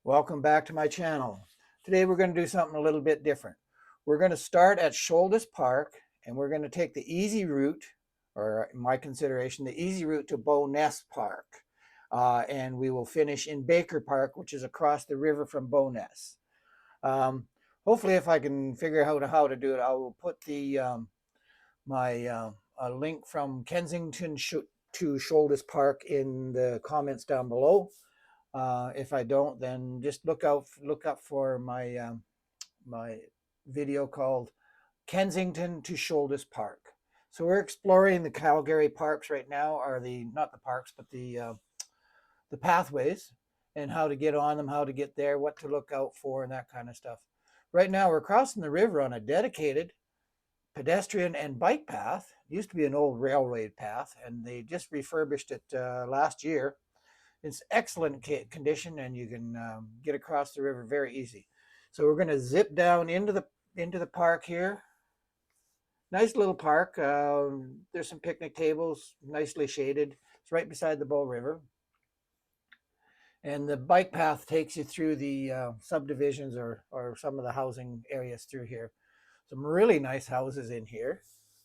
Welcome back to my channel. Today we're going to do something a little bit different. We're going to start at Shouldice Park and we're going to take the easy route, or in my consideration, the easy route to Bowness Park. And we will finish in Baker Park, which is across the river from Bowness. Hopefully if I can figure out how to do it, I will put my a link from Kensington to Shouldice Park in the comments down below. If I don't, then just look up for my video called Kensington to Shouldice Park. So we're exploring the Calgary parks right now, or not the parks, but the pathways, and how to get on them, how to get there, what to look out for, and that kind of stuff. Right now we're crossing the river on a dedicated pedestrian and bike path. It used to be an old railway path, and they just refurbished it last year. It's excellent condition, and you can get across the river very easy. So we're going to zip down into the park here. Nice little park. There's some picnic tables, nicely shaded. It's right beside the Bow River. And the bike path takes you through the subdivisions or some of the housing areas through here. Some really nice houses in here.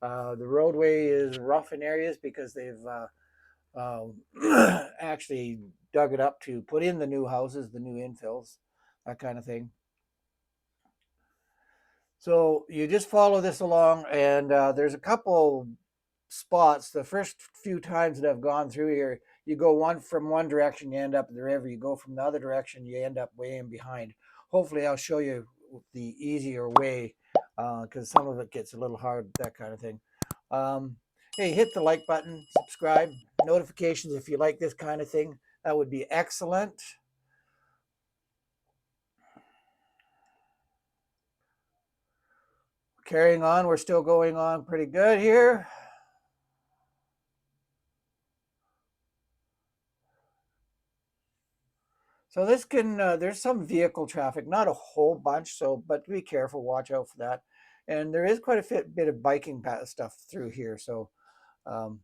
The roadway is rough in areas because they've actually dug it up to put in the new houses, the new infills, that kind of thing. So you just follow this along, and there's a couple spots. The first few times that I've gone through here, you go from one direction, you end up in the river. You go from the other direction, you end up way in behind. Hopefully I'll show you the easier way, because some of it gets a little hard, that kind of thing. Hey, hit the like button, subscribe, notifications if you like this kind of thing. That would be excellent. Carrying on, we're still going on pretty good here. So this can, there's some vehicle traffic, not a whole bunch, but be careful, watch out for that. And there is quite a bit of biking stuff through here. So um,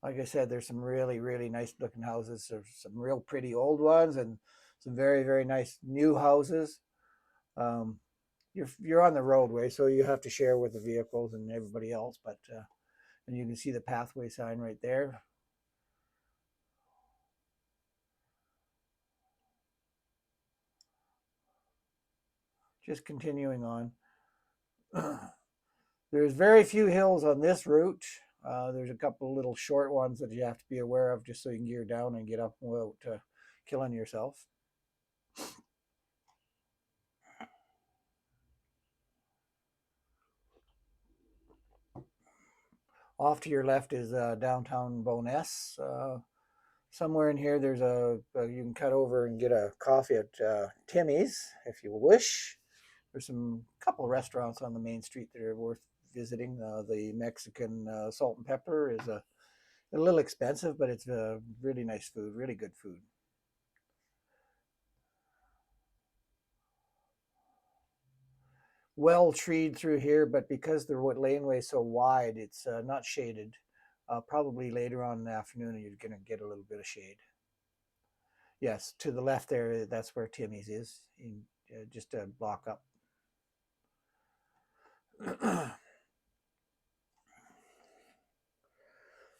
like I said, there's some really, really nice looking houses. There's some real pretty old ones and some very, very nice new houses. Um, you're on the roadway, so you have to share with the vehicles and everybody else. But and you can see the pathway sign right there. Just continuing on. There's very few hills on this route. There's a couple of little short ones that you have to be aware of just so you can gear down and get up without killing yourself. Off to your left is downtown Bowness. Somewhere in here, you can cut over and get a coffee at Timmy's if you wish. There's some couple restaurants on the main street that are worth visiting. The Mexican salt and pepper is a little expensive, but it's really nice food, really good food. Well treed through here, but because the laneway is so wide, it's not shaded. Probably later on in the afternoon, you're going to get a little bit of shade. Yes, to the left there, that's where Timmy's is, just a block up.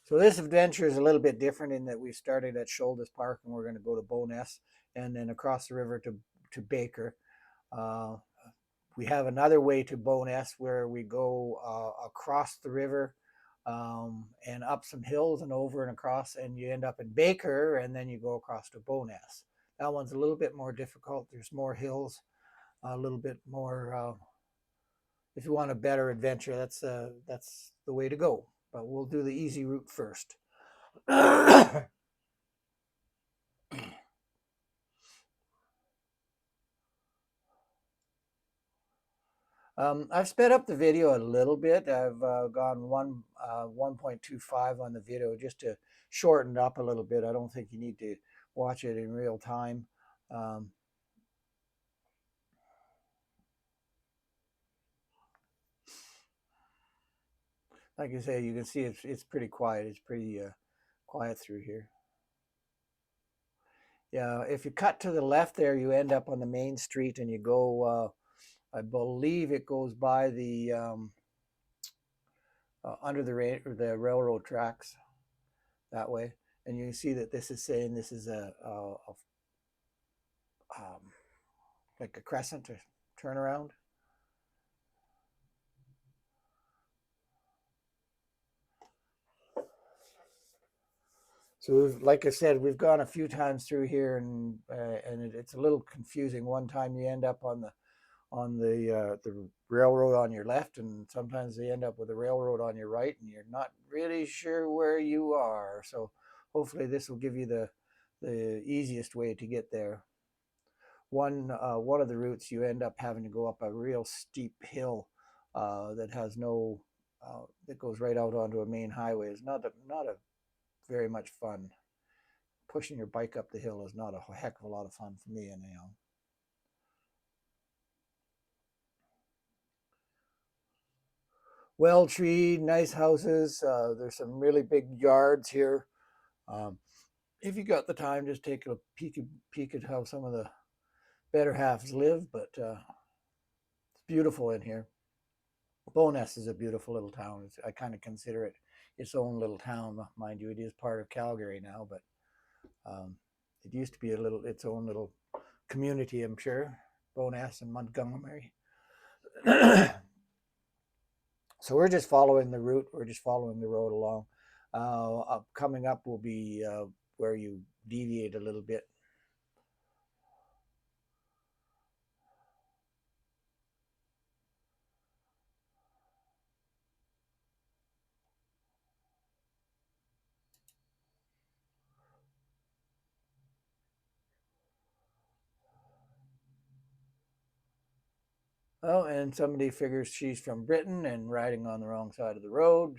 So this adventure is a little bit different in that we started at Shouldice Park and we're going to go to Bowness and then across the river to Baker. Uh, we have another way to Bowness where we go across the river and up some hills and over and across, and you end up in Baker, and then you go across to Bowness. That one's a little bit more difficult. There's more hills, a little bit more. If you want a better adventure, that's the way to go. But we'll do the easy route first. I've sped up the video a little bit. I've gone 1.25 on the video just to shorten it up a little bit. I don't think you need to watch it in real time. Like I say, you can see it's pretty quiet. It's pretty quiet through here. Yeah, if you cut to the left there, you end up on the main street, and you go. I believe it goes by the under the railroad tracks that way, and you see that this is saying this is a like a crescent or turnaround. So like I said, we've gone a few times through here, and it's a little confusing. One time you end up on the railroad on your left, and sometimes they end up with the railroad on your right, and you're not really sure where you are. So hopefully this will give you the easiest way to get there. One of the routes you end up having to go up a real steep hill that has no that goes right out onto a main highway. Is not a very much fun. Pushing your bike up the hill is not a heck of a lot of fun for me anyhow. Well treed, nice houses. There's some really big yards here. Um, if you got the time, just take a peek at how some of the better halves live. But it's beautiful in here. Bowness is a beautiful little town. I kind of consider it its own little town, mind you. It is part of Calgary now, but it used to be its own little community, I'm sure. Bowness and Montgomery. So we're just following the route. We're just following the road along. Coming up will be where you deviate a little bit. Oh, and somebody figures she's from Britain and riding on the wrong side of the road.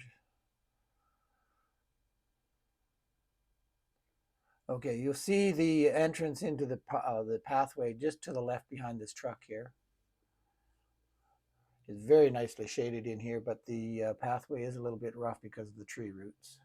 Okay, you'll see the entrance into the pathway just to the left behind this truck here. It's very nicely shaded in here, but the pathway is a little bit rough because of the tree roots.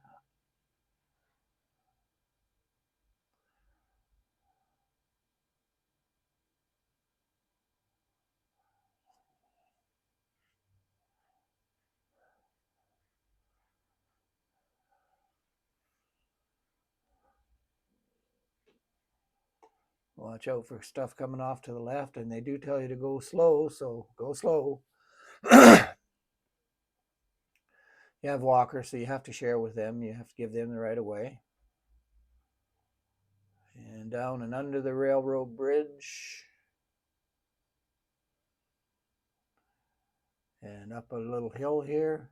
Watch out for stuff coming off to the left, and they do tell you to go slow, so go slow. You have walkers, so you have to share with them. You have to give them the right of way. And down and under the railroad bridge. And up a little hill here.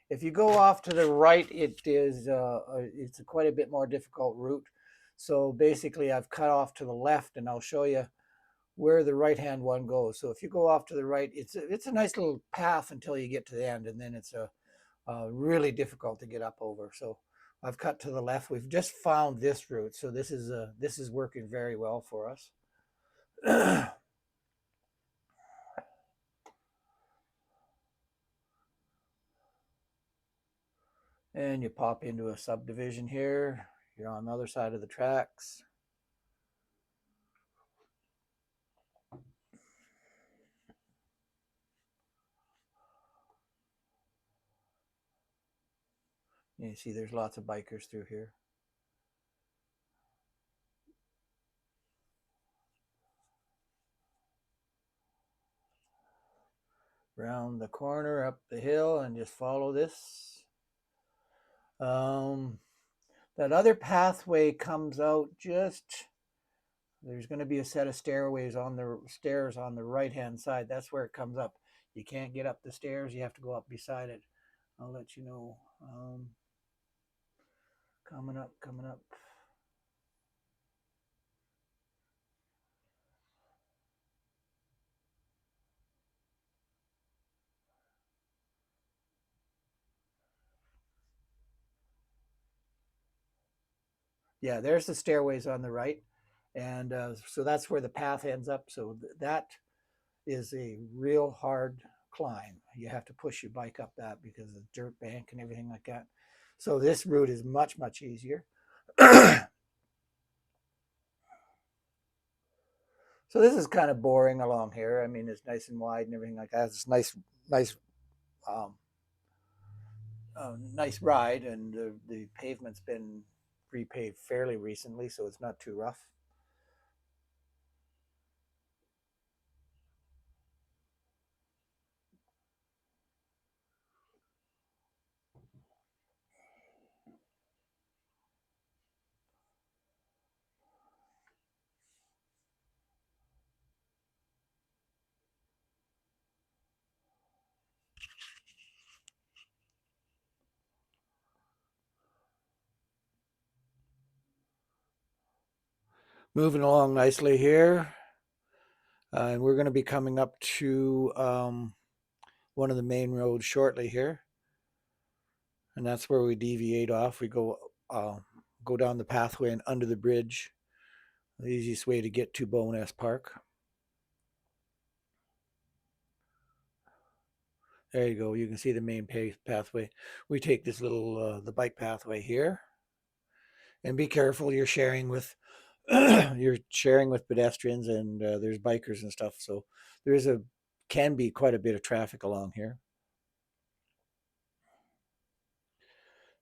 If you go off to the right, it's quite a bit more difficult route. So basically, I've cut off to the left, and I'll show you where the right-hand one goes. So if you go off to the right, it's a nice little path until you get to the end, and then it's really difficult to get up over. So I've cut to the left. We've just found this route, so this is working very well for us. And you pop into a subdivision here. You're on the other side of the tracks. You see there's lots of bikers through here. Round the corner, up the hill, and just follow this. That other pathway comes out just, there's going to be a set of stairs on the right hand side. That's where it comes up. You can't get up the stairs, you have to go up beside it. I'll let you know. Coming up. Yeah, there's the stairways on the right. And so that's where the path ends up. So that is a real hard climb. You have to push your bike up that because of the dirt bank and everything like that. So this route is much, much easier. So this is kind of boring along here. I mean, it's nice and wide and everything like that. It's nice, um, nice ride, and the pavement's been repaved fairly recently, so it's not too rough. Moving along nicely here, and we're going to be coming up to one of the main roads shortly here, and that's where we deviate off. We go down the pathway and under the bridge. The easiest way to get to Bowness Park. There you go. You can see the main pathway. We take this little the bike pathway here, and be careful. You're sharing with you're sharing with pedestrians, and there's bikers and stuff. So there is a can be quite a bit of traffic along here.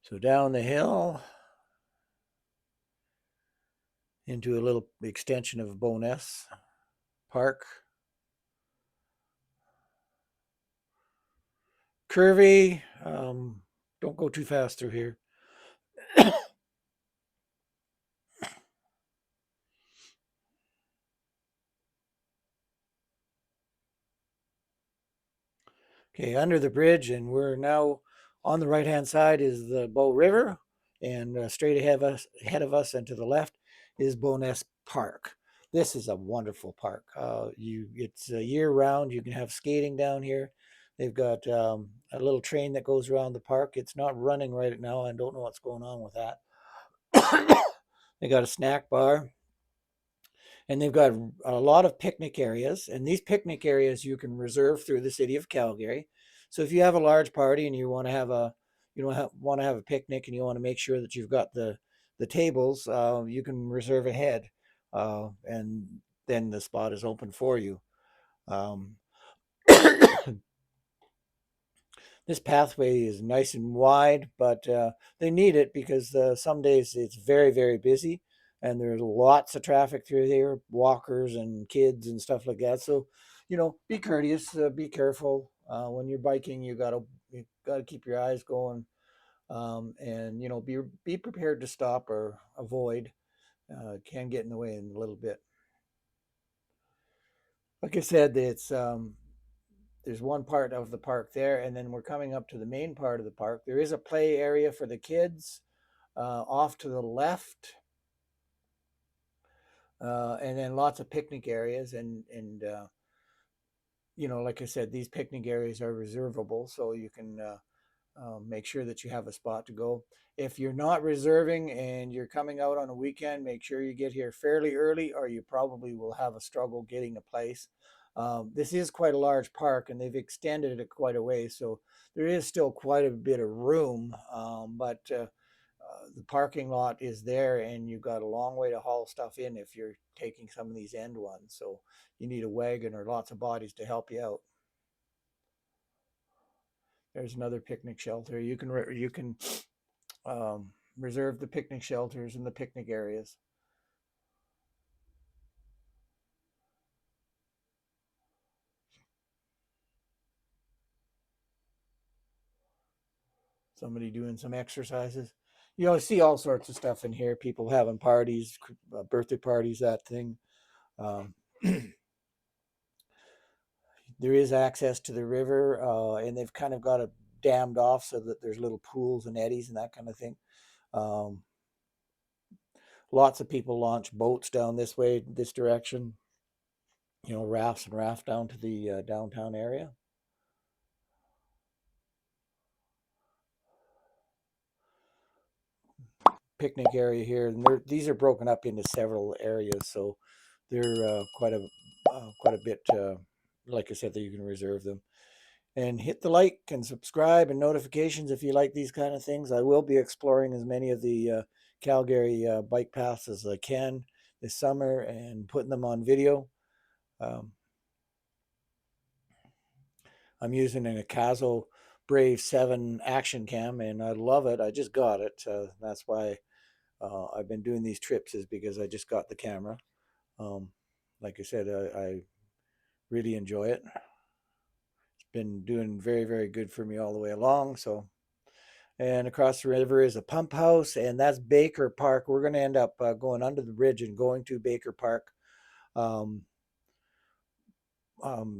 So down the hill into a little extension of Bowness Park. Curvy. Don't go too fast through here. Okay, under the bridge, and we're now on the right-hand side is the Bow River, and straight ahead of us and to the left is Bowness Park. This is a wonderful park. It's year-round. You can have skating down here. They've got a little train that goes around the park. It's not running right now. I don't know what's going on with that. They got a snack bar, and they've got a lot of picnic areas, and these picnic areas you can reserve through the city of Calgary. So if you have a large party and you want to have a want to have a picnic and you want to make sure that you've got the tables, you can reserve ahead, and then the spot is open for you. Um, this pathway is nice and wide, but they need it because some days it's very busy, and there's lots of traffic through here, walkers and kids and stuff like that. So, be courteous, be careful when you're biking. You gotta keep your eyes going, and be prepared to stop or avoid. It can get in the way in a little bit. Like I said, there's one part of the park there, and then we're coming up to the main part of the park. There is a play area for the kids off to the left, and then lots of picnic areas. And like I said, these picnic areas are reservable, so you can make sure that you have a spot to go. If you're not reserving and you're coming out on a weekend, make sure you get here fairly early, or you probably will have a struggle getting a place. This is quite a large park, and they've extended it quite a way, so there is still quite a bit of room. But the parking lot is there, and you've got a long way to haul stuff in if you're taking some of these end ones. So you need a wagon or lots of bodies to help you out. There's another picnic shelter. You can reserve the picnic shelters and the picnic areas. Somebody doing some exercises. See all sorts of stuff in here. People having parties, birthday parties, that thing. Um, there is access to the river, and they've kind of got it dammed off so that there's little pools and eddies and that kind of thing. Um, Lots of people launch boats down this way, this direction. Rafts and raft down to the downtown area. Picnic area here, and these are broken up into several areas, so they're quite a bit. Like I said, that you can reserve them. And hit the like and subscribe and notifications if you like these kind of things. I will be exploring as many of the Calgary bike paths as I can this summer and putting them on video. Um, I'm using an Akaso Brave 7 action cam, and I love it. I just got it. That's why I've been doing these trips, is because I just got the camera. Um, like I said, I really enjoy it. It's been doing very, very good for me all the way along. So, and across the river is a pump house, and that's Baker Park. We're going to end up going under the bridge and going to Baker Park. Um,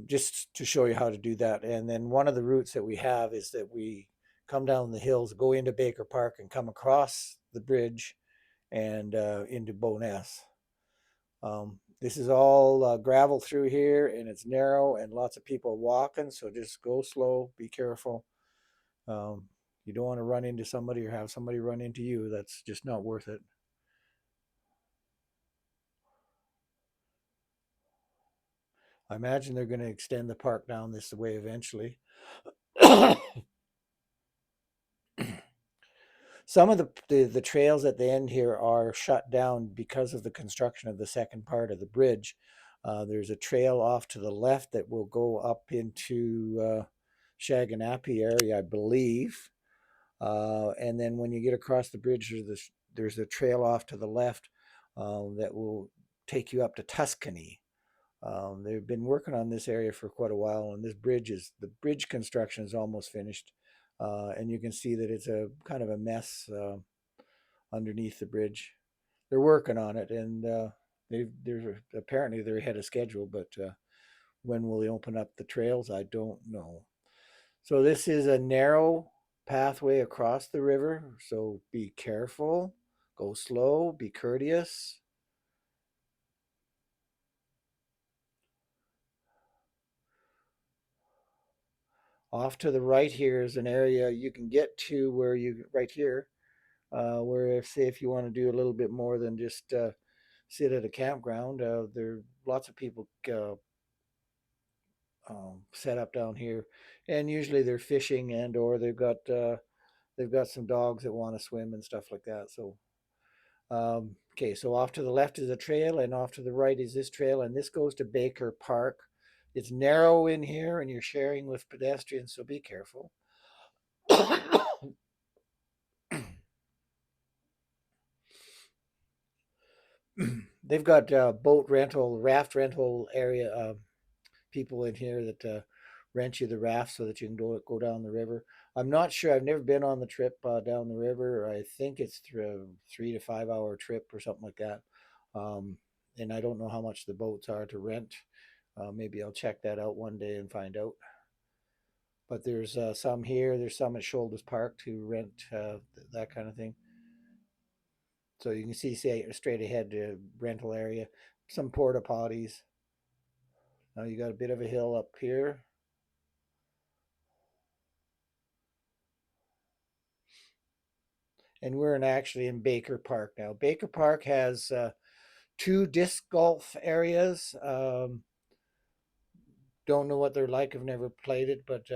just to show you how to do that. And then one of the routes that we have is that we come down the hills, go into Baker Park, and come across the bridge and into Bowness. This is all gravel through here, and it's narrow, and lots of people walking. So just go slow, be careful. Um, you don't want to run into somebody or have somebody run into you. That's just not worth it. I imagine they're going to extend the park down this way eventually. Some of the trails at the end here are shut down because of the construction of the second part of the bridge. There's a trail off to the left that will go up into Shaganappy area, I believe. And then when you get across the bridge, there's a trail off to the left that will take you up to Tuscany. They've been working on this area for quite a while, and the bridge construction is almost finished. And you can see that it's a kind of a mess underneath the bridge. They're working on it, and they're apparently they're ahead of schedule. But when will they open up the trails? I don't know. So this is a narrow pathway across the river. So be careful, go slow, be courteous. Off to the right here is an area you can get to where you right here, where if say if you want to do a little bit more than just sit at a campground, there are lots of people set up down here, and usually they're fishing and or they've got some dogs that want to swim and stuff like that. So okay, so off to the left is a trail, and off to the right is this trail, and this goes to Baker Park. It's narrow in here, and you're sharing with pedestrians, so be careful. They've got boat rental, raft rental area people in here that rent you the raft so that you can go down the river. I'm not sure. I've never been on the trip down the river. I think it's through a 3 to 5 hour trip or something like that. Um, and I don't know how much the boats are to rent. Maybe I'll check that out one day and find out. But there's some here. There's some at Shouldice Park to rent that kind of thing. So you can see straight ahead to rental area, some porta potties. Now you got a bit of a hill up here. And we're actually in Baker Park now. Baker Park has two disc golf areas. Don't know what they're like. I've never played it, but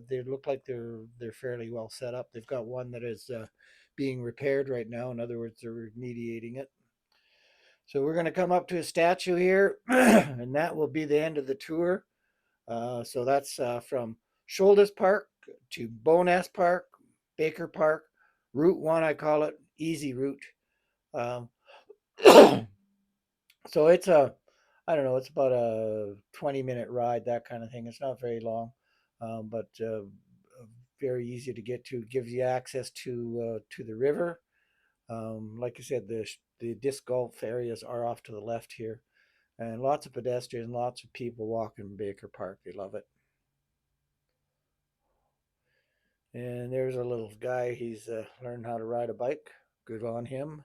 they look like they're fairly well set up. They've got one that is being repaired right now. In other words, they're remediating it. So we're going to come up to a statue here, and that will be the end of the tour. So that's from Shouldice Park to Bowness Park, Baker Park, Route 1, I call it, easy route. Um, so it's I don't know, it's about a 20-minute ride, that kind of thing. It's not very long, but very easy to get to. Gives you access to the river. Like I said, the disc golf areas are off to the left here, and lots of pedestrians, lots of people walking Baker Park. They love it. And there's a little guy. He's learned how to ride a bike. Good on him.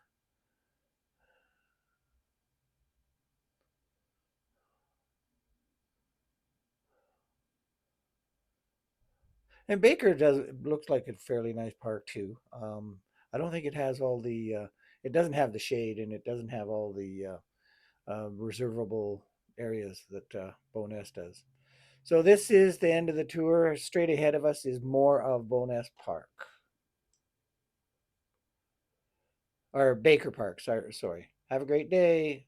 And Baker does looks like a fairly nice park too. I don't think it has all the. It doesn't have the shade, and it doesn't have all the reservable areas that Bowness does. So this is the end of the tour. Straight ahead of us is more of Bowness Park or Baker Park. Sorry. Have a great day.